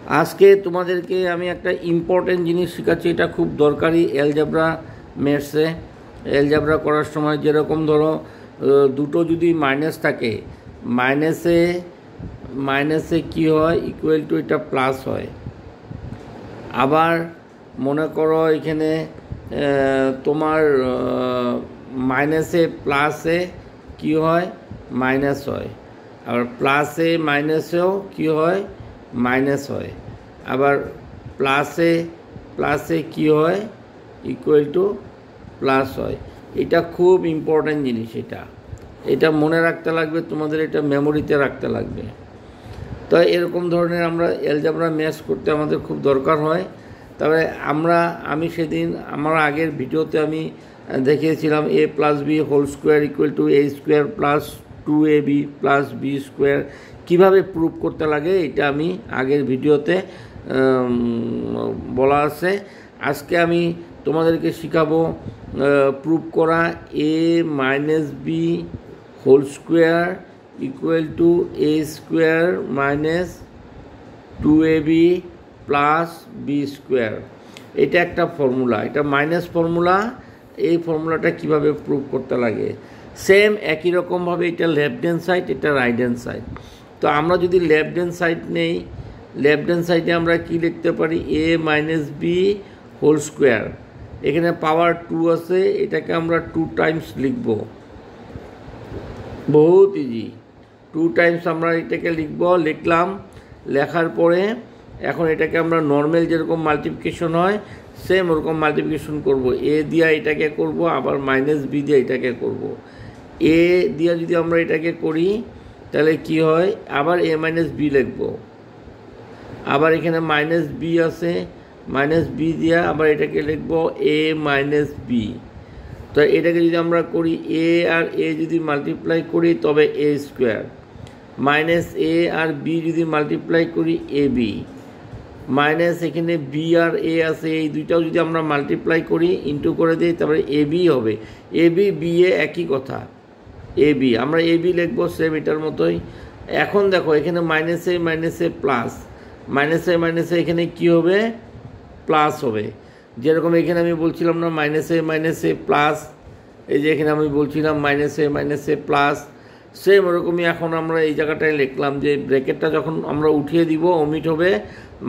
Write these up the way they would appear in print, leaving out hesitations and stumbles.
আজকে তোমাদেরকে আমি একটা ইম্পর্টেন্ট জিনিস শেখাচ্ছি, এটা খুব দরকারি অ্যালজেব্রা ম্যাথসে। অ্যালজেব্রা করার সময় যেরকম ধরো দুটো যদি মাইনাস থাকে, মাইনাসে কি হয়, ইকুয়াল টু এটা প্লাস হয়। আবার মনে করো এখানে তোমার মাইনাসে প্লাসে কি হয়, মাইনাস হয়। আবার প্লাসে মাইনাসেও কি হয়, মাইনাস হয়। আবার প্লাসে কি হয়, ইকুয়াল টু প্লাস হয়। এটা খুব ইম্পর্ট্যান্ট জিনিস, এটা মনে রাখতে লাগবে তোমাদের, এটা মেমোরিতে রাখতে লাগবে। তো এরকম ধরনের আমরা অ্যালজেব্রা ম্যাথস করতে আমাদের খুব দরকার হয়। তবে আমি সেদিন আমার আগের ভিডিওতে আমি দেখিয়েছিলাম a plus B whole square equal to a square plus 2ab plus B square কীভাবে প্রুভ করতে লাগে, এটা আমি আগের ভিডিওতে বলা আছে। আজকে আমি তোমাদেরকে শেখাবো প্রুভ করা a minus B whole square equal to a square minus 2ab plus B square. এটা একটা ফর্মুলা, এটা মাইনাস ফর্মুলা। এই ফর্মুলাটা কিভাবে প্রুভ করতে লাগে, সেম একই রকমভাবে এটা লেফট হ্যান্ড সাইড, এটা রাইট হ্যান্ড সাইড। তো আমরা যদি লেফট হ্যান্ড সাইড নেই, লেফট হ্যান্ড সাইডে আমরা কি লিখতে পারি, a minus B whole square. এখানে পাওয়ার 2 আছে, এটাকে আমরা 2 টাইমস লিখব, বহুত ইজি। 2 টাইমস আমরা এটাকে লিখলাম। লেখার পরে এখন এটাকে আমরা নর্মাল যেরকম মাল্টিপ্লিকেশন হয় সেম ওরকম মাল্টিপ্লিকেশন করব। এ দিয়া এটাকে করব, আবার মাইনাস বি দিয়ে এটাকে করব। এ দিয়া যদি আমরা এটাকে করি তাহলে কি হয়, আবার এ মাইনাস বি লিখব। আবার এখানে মাইনাস বি আছে, মাইনাস বি দিয়া আবার এটাকে লিখব এ মাইনাস বি। তো এটাকে যদি আমরা করি, এ আর এ যদি মাল্টিপ্লাই করি তবে এ স্কোয়ার, মাইনাস এ আর বি যদি মাল্টিপ্লাই করি এ বি, মাইনাস এখানে বি আর এ আছে, এই দুইটাও যদি আমরা মাল্টিপ্লাই করি ইন্টু করে দিই তারপরে এ বি হবে। এ বি বি এ একই কথা, এ বি আমরা এ বি লিখবো সেম এটার মতোই। এখন দেখো এখানে মাইনাসে প্লাস, মাইনাসে এখানে কি হবে, প্লাস হবে। যেরকম এখানে আমি বলছিলাম না মাইনাসে প্লাস, এই যে এখানে আমি বলছিলাম মাইনাসে প্লাস, সেম ওরকমই এখন আমরা এই জায়গাটায় লিখলাম যে ব্র্যাকেটটা যখন আমরা উঠিয়ে দিব ওমিট হবে,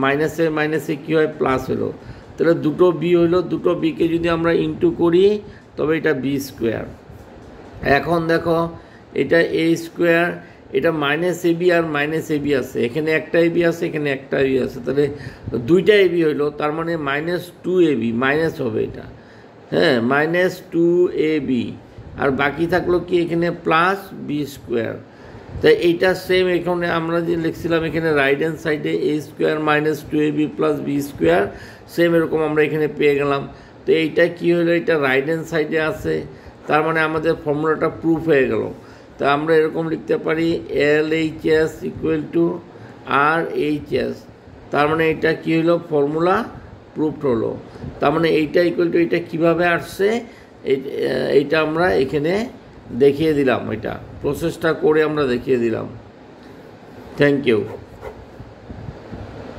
মাইনাসে কী হয়, প্লাস হলো। তাহলে দুটো বি হইলো, দুটো বিকে যদি আমরা ইন্টু করি তবে এটা বি স্কোয়ার। এখন দেখো এটা এ স্কোয়ার, এটা minus A B R minus A B আছে, এখানে একটা এ বি আছে, এখানে একটা এ বি আছে, তাহলে দুইটা এ বি হইলো, তার মানে মাইনাস 2ab মাইনাস হবে এটা, হ্যাঁ মাইনাস 2ab। আর বাকি থাকলো কি এখানে প্লাস বি স্কোয়ার। তাই এইটা সেম এখানে আমরা যে লিখছিলাম এখানে রাইট হ্যান্ড সাইডে a square minus 2ab plus B square, same এরকম আমরা এখানে পেয়ে গেলাম। তো এইটা কি হলো, এটা রাইট হ্যান্ড সাইডে আছে, তার মানে আমাদের ফর্মুলাটা প্রুফ হয়ে গেল। তা আমরা এরকম লিখতে পারি LHS ইকুয়াল টু RHS, তার মানে এটা কি হলো, ফর্মুলা প্রুফড হলো। তার মানে এইটা ইকুয়াল টু এটা কীভাবে আসছে এইটা আমরা এখানে দেখিয়ে দিলাম, এটা প্রসেসটা করে আমরা দেখিয়ে দিলাম। Thank you.